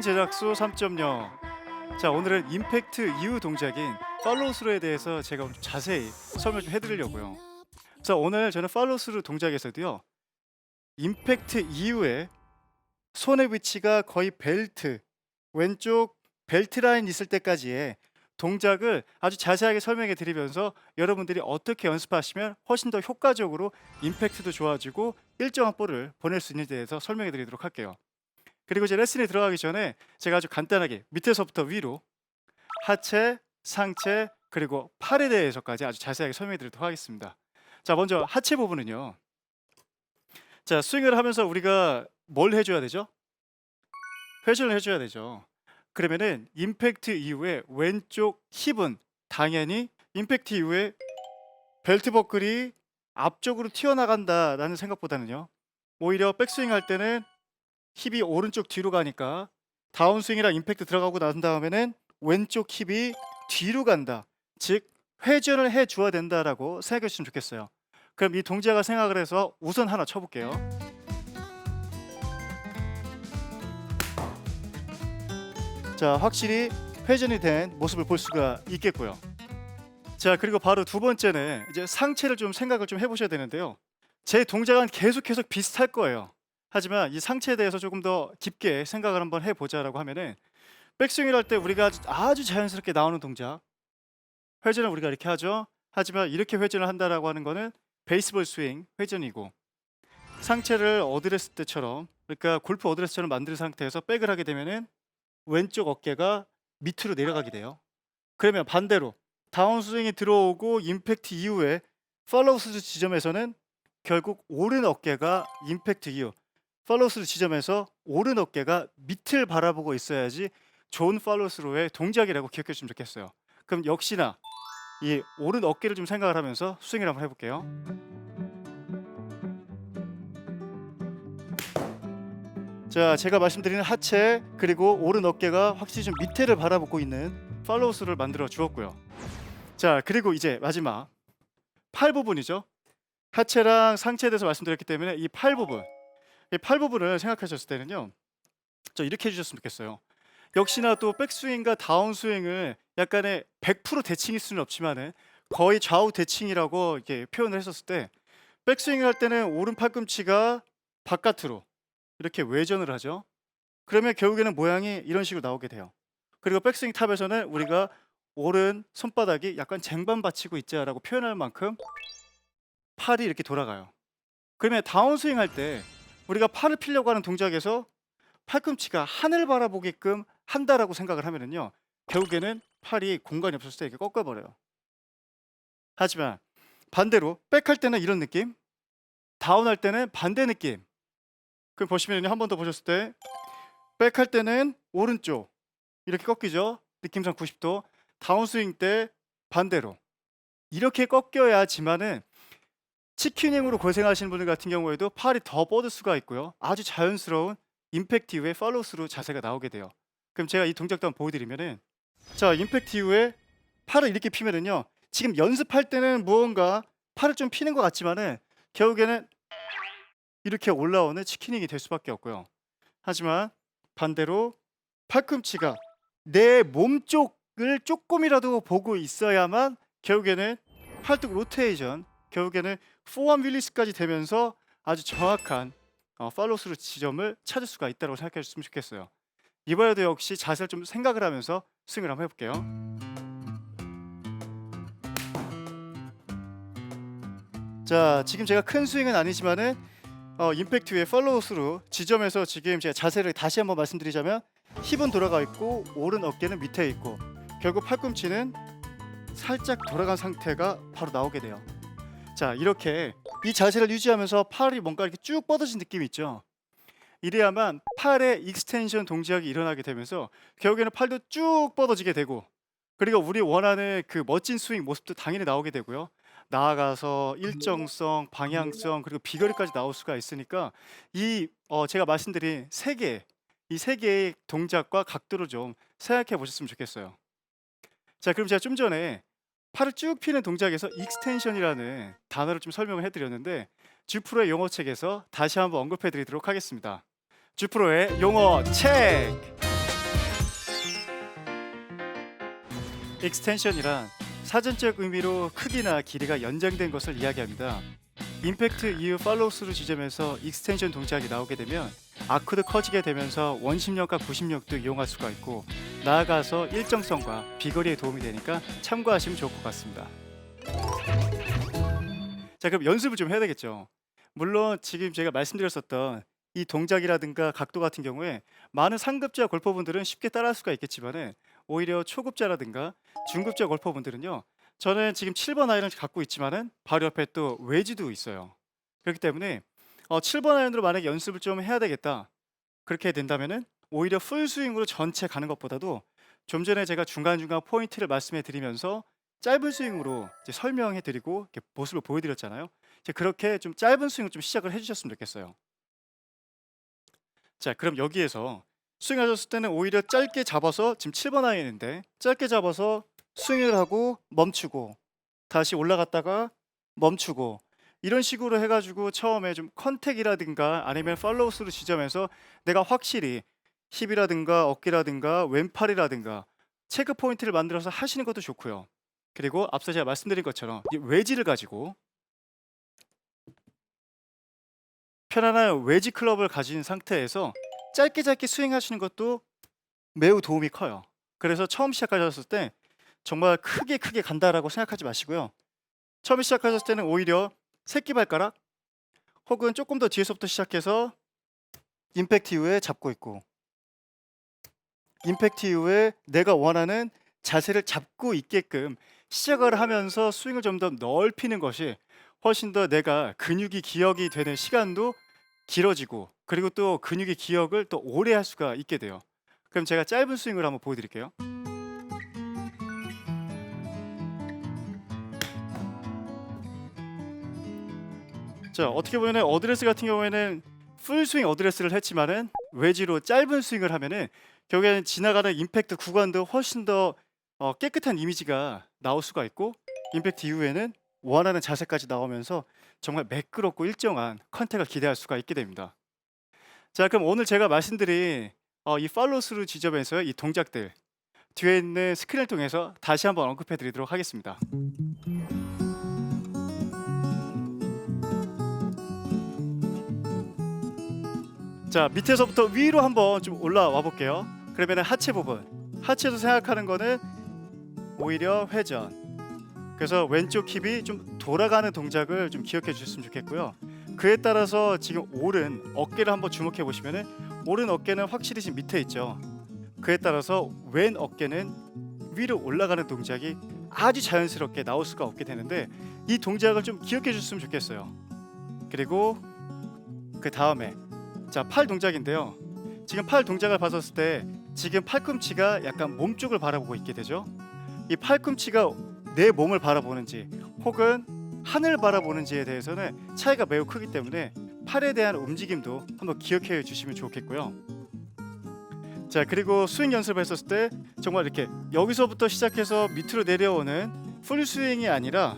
제작소 3.0. 자, 오늘은 임팩트 이후 동작인 팔로우 스루에 대해서 제가 좀 자세히 설명 좀 해드리려고요. 자, 오늘 저는 팔로우 스루 동작에서도요, 임팩트 이후에 손의 위치가 거의 벨트, 왼쪽 벨트 라인 있을 때까지의 동작을 아주 자세하게 설명해 드리면서 여러분들이 어떻게 연습하시면 훨씬 더 효과적으로 임팩트도 좋아지고 일정한 볼을 보낼 수 있는지에 대해서 설명해 드리도록 할게요. 그리고 이제 레슨에 들어가기 전에 제가 아주 간단하게 밑에서부터 위로 하체, 상체, 그리고 팔에 대해서까지 아주 자세하게 설명해 드리도록 하겠습니다. 자, 먼저 하체 부분은요. 자, 스윙을 하면서 우리가 뭘 해줘야 되죠? 회전을 해줘야 되죠. 그러면은 임팩트 이후에 왼쪽 힙은 당연히 임팩트 이후에 벨트 버클이 앞쪽으로 튀어나간다라는 생각보다는요, 오히려 백스윙 할 때는 힙이 오른쪽 뒤로 가니까 다운스윙이랑 임팩트 들어가고 난 다음에는 왼쪽 힙이 뒤로 간다, 즉 회전을 해 줘야 된다라고 생각해 주시면 좋겠어요. 그럼 이 동작을 생각을 해서 우선 하나 쳐볼게요. 자, 확실히 회전이 된 모습을 볼 수가 있겠고요. 자, 그리고 바로 두 번째는 이제 상체를 좀 생각을 좀 해보셔야 되는데요. 제 동작은 계속 비슷할 거예요. 하지만 이 상체에 대해서 조금 더 깊게 생각을 한번 해보자라고 하면은, 백스윙을 할 때 우리가 아주 자연스럽게 나오는 동작, 회전을 우리가 이렇게 하죠. 하지만 이렇게 회전을 한다라고 하는 거는 베이스볼 스윙 회전이고, 상체를 어드레스 때처럼, 그러니까 골프 어드레스처럼 만든 상태에서 백을 하게 되면은 왼쪽 어깨가 밑으로 내려가게 돼요. 그러면 반대로 다운스윙이 들어오고 임팩트 이후에 팔로우 스루 지점에서는 결국 오른 어깨가 임팩트 이후 팔로우 스루 지점에서 오른 어깨가 밑을 바라보고 있어야지 좋은 팔로우 스루의 동작이라고 기억해 주시면 좋겠어요. 그럼 역시나 이 오른 어깨를 좀 생각을 하면서 스윙을 한번 해볼게요. 자, 제가 말씀드리는 하체 그리고 오른 어깨가 확실히 좀 밑에를 바라보고 있는 팔로우 스루를 만들어 주었고요. 자, 그리고 이제 마지막 팔 부분이죠. 하체랑 상체에 대해서 말씀드렸기 때문에 이 팔 부분, 이 팔 부분을 생각하셨을 때는요, 저 이렇게 해주셨으면 좋겠어요. 역시나 또 백스윙과 다운스윙을 약간의 100% 대칭일 수는 없지만은 거의 좌우 대칭이라고 이렇게 표현을 했었을 때, 백스윙을 할 때는 오른 팔꿈치가 바깥으로 이렇게 외전을 하죠. 그러면 결국에는 모양이 이런 식으로 나오게 돼요. 그리고 백스윙 탑에서는 우리가 오른 손바닥이 약간 쟁반 받치고 있자라고 표현할 만큼 팔이 이렇게 돌아가요. 그러면 다운스윙 할 때 우리가 팔을 피려고 하는 동작에서 팔꿈치가 하늘 바라보게끔 한다라고 생각을 하면은요, 결국에는 팔이 공간이 없었을 때 이렇게 꺾어버려요. 하지만 반대로 백할 때는 이런 느낌, 다운할 때는 반대 느낌. 그럼 보시면요, 한 번 더 보셨을 때 백할 때는 오른쪽 이렇게 꺾이죠. 느낌상 90도. 다운스윙 때 반대로 이렇게 꺾여야지만은 치킨닝으로 고생하시는 분들 같은 경우에도 팔이 더 뻗을 수가 있고요, 아주 자연스러운 임팩트 이후에 팔로우 스루 자세가 나오게 돼요. 그럼 제가 이 동작도 한번 보여드리면은, 자, 임팩트 이후에 팔을 이렇게 피면은요, 지금 연습할 때는 무언가 팔을 좀 피는 것 같지만은 결국에는 이렇게 올라오는 치킨닝이 될 수밖에 없고요. 하지만 반대로 팔꿈치가 내 몸 쪽을 조금이라도 보고 있어야만 결국에는 팔뚝 로테이션, 결국에는 포암 윌리스까지 되면서 아주 정확한 팔로우 스루 지점을 찾을 수가 있다고 생각해 주셨으면 좋겠어요. 이번에도 역시 자세를 좀 생각을 하면서 스윙을 한번 해볼게요. 자, 지금 제가 큰 스윙은 아니지만은 임팩트 후에 팔로우 스루 지점에서 지금 제가 자세를 다시 한번 말씀드리자면, 힙은 돌아가 있고 오른 어깨는 밑에 있고 결국 팔꿈치는 살짝 돌아간 상태가 바로 나오게 돼요. 자, 이렇게 이 자세를 유지하면서 팔이 뭔가 이렇게 쭉 뻗어진 느낌이 있죠. 이래야만 팔의 익스텐션 동작이 일어나게 되면서 결국에는 팔도 쭉 뻗어지게 되고, 그리고 우리 원하는 그 멋진 스윙 모습도 당연히 나오게 되고요. 나아가서 일정성, 방향성, 그리고 비거리까지 나올 수가 있으니까 이 제가 말씀드린 이 세 개의 동작과 각도를 좀 생각해 보셨으면 좋겠어요. 자, 그럼 제가 좀 전에 팔을 쭉 피는 동작에서 익스텐션이라는 단어를 좀 설명을 해드렸는데, 주프로의 용어책에서 다시 한번 언급해 드리도록 하겠습니다. 주프로의 용어 책! 익스텐션이란 사전적 의미로 크기나 길이가 연장된 것을 이야기합니다. 임팩트 이후 팔로우스루 지점에서 익스텐션 동작이 나오게 되면 아크도 커지게 되면서 원심력과 구심력도 이용할 수가 있고, 나아가서 일정성과 비거리에 도움이 되니까 참고하시면 좋을 것 같습니다. 자, 그럼 연습을 좀 해야 되겠죠. 물론 지금 제가 말씀드렸었던 이 동작이라든가 각도 같은 경우에 많은 상급자 골퍼분들은 쉽게 따라할 수가 있겠지만은, 오히려 초급자라든가 중급자 골퍼분들은요, 저는 지금 7번 아이언을 갖고 있지만은 바로 옆에 또 웨지도 있어요. 그렇기 때문에 7번 아이언으로 만약에 연습을 좀 해야 되겠다, 그렇게 된다면은 오히려 풀스윙으로 전체 가는 것보다도, 좀 전에 제가 중간중간 포인트를 말씀해 드리면서 짧은 스윙으로 이제 설명해 드리고 이렇게 모습을 보여드렸잖아요. 이제 그렇게 좀 짧은 스윙을 좀 시작을 해주셨으면 좋겠어요. 자, 그럼 여기에서 스윙하셨을 때는 오히려 짧게 잡아서, 지금 7번 아이언인데 짧게 잡아서 스윙을 하고 멈추고 다시 올라갔다가 멈추고, 이런 식으로 해가지고 처음에 좀 컨택이라든가 아니면 팔로우스루 지점에서 내가 확실히 힙이라든가 어깨라든가 왼팔이라든가 체크 포인트를 만들어서 하시는 것도 좋고요. 그리고 앞서 제가 말씀드린 것처럼 이 웨지를 가지고 편안한 웨지 클럽을 가진 상태에서 짧게 짧게 스윙하시는 것도 매우 도움이 커요. 그래서 처음 시작하셨을 때 정말 크게 크게 간다라고 생각하지 마시고요. 처음 시작하셨을 때는 오히려 새끼발가락 혹은 조금 더 뒤에서부터 시작해서 임팩트 이후에 잡고 있고, 임팩트 이후에 내가 원하는 자세를 잡고 있게끔 시작을 하면서 스윙을 좀 더 넓히는 것이 훨씬 더 내가 근육이 기억이 되는 시간도 길어지고, 그리고 또 근육의 기억을 또 오래 할 수가 있게 돼요. 그럼 제가 짧은 스윙을 한번 보여드릴게요. 자, 어떻게 보면 어드레스 같은 경우에는 풀스윙 어드레스를 했지만은 웨지로 짧은 스윙을 하면은 결국에는 지나가는 임팩트 구간도 훨씬 더 깨끗한 이미지가 나올 수가 있고, 임팩트 이후에는 원하는 자세까지 나오면서 정말 매끄럽고 일정한 컨택을 기대할 수가 있게 됩니다. 자, 그럼 오늘 제가 말씀드린 이 팔로우스루 지점에서의 이 동작들, 뒤에 있는 스크린을 통해서 다시 한번 언급해 드리도록 하겠습니다. 자, 밑에서부터 위로 한번 좀 올라와 볼게요. 그러면 하체 부분, 하체도 생각하는 거는 오히려 회전, 그래서 왼쪽 힙이 좀 돌아가는 동작을 좀 기억해 주셨으면 좋겠고요. 그에 따라서 지금 오른 어깨를 한번 주목해 보시면은, 오른 어깨는 확실히 지금 밑에 있죠. 그에 따라서 왼 어깨는 위로 올라가는 동작이 아주 자연스럽게 나올 수가 없게 되는데, 이 동작을 좀 기억해 주셨으면 좋겠어요. 그리고 그 다음에 자, 팔 동작인데요. 지금 팔 동작을 봤었을 때 지금 팔꿈치가 약간 몸 쪽을 바라보고 있게 되죠. 이 팔꿈치가 내 몸을 바라보는지 혹은 하늘을 바라보는지에 대해서는 차이가 매우 크기 때문에 팔에 대한 움직임도 한번 기억해 주시면 좋겠고요. 자, 그리고 스윙 연습을 했었을 때 정말 이렇게 여기서부터 시작해서 밑으로 내려오는 풀 스윙이 아니라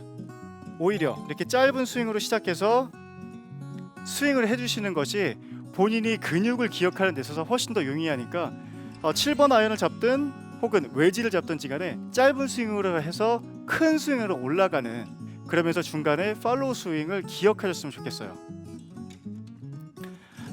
오히려 이렇게 짧은 스윙으로 시작해서 스윙을 해주시는 것이 본인이 근육을 기억하는 데 있어서 훨씬 더 용이하니까 7번 아이언을 잡든 혹은 웨지를 잡든지 간에 짧은 스윙으로 해서 큰 스윙으로 올라가는, 그러면서 중간에 팔로우 스윙을 기억하셨으면 좋겠어요.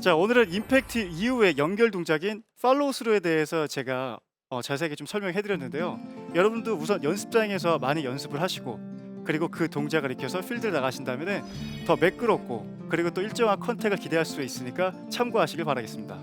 자, 오늘은 임팩트 이후의 연결 동작인 팔로우 스루에 대해서 제가 자세하게 좀 설명해 드렸는데요. 여러분도 우선 연습장에서 많이 연습을 하시고, 그리고 그 동작을 익혀서 필드를 나가신다면 더 매끄럽고 그리고 또 일정한 컨택을 기대할 수 있으니까 참고하시길 바라겠습니다.